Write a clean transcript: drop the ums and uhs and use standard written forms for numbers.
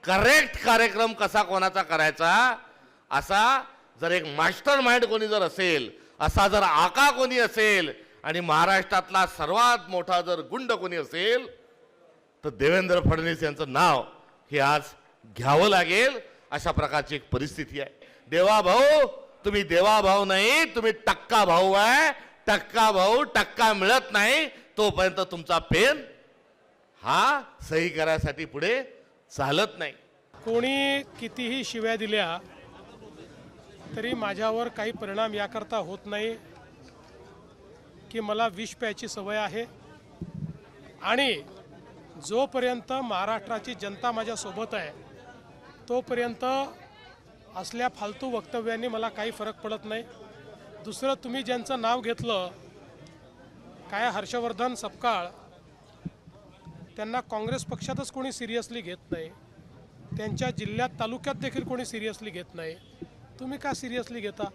Correct कार्यक्रम कसा कोणाचा करायचा असा जर एक मास्टर माइंड कोणी जर असेल, असा जर आका कोणी असेल आणि महाराष्ट्रातला सर्वात मोठा जर गुंड कोणी असेल तर देवेंद्र फडणवीस यांचं नाव हे आज घ्यावं लागेल. अशा प्रकारची एक परिस्थिती आहे. देवा भाऊ, तुम्ही देवा भाऊ नाही, तुम्ही टक्का भाऊ आहे. टक्का भाऊ, टक्का मिळत नाही तोपर्यंत तुमचा पेन हा सही करायसाठी पुढे चालत नाही. कोणी कितीही शिव्या दिल्या तरी माझ्यावर काही परिणाम याकरता होत नाही की मला विष प्यायची सवय आहे आणि जोपर्यंत महाराष्ट्राची जनता माझ्यासोबत आहे तोपर्यंत असल्या फालतू वक्तव्यांनी मला काही फरक पडत नाही. दुसरं, तुम्ही ज्यांचं नाव घेतलं काय हर्षवर्धन सपकाळ, त्यांना काँग्रेस पक्षातच कोणी सिरियसली घेत नाही, त्यांच्या जिल्ह्यात तालुक्यात देखील कोणी सिरियसली घेत नाही. तुम्ही का सिरियसली घेता?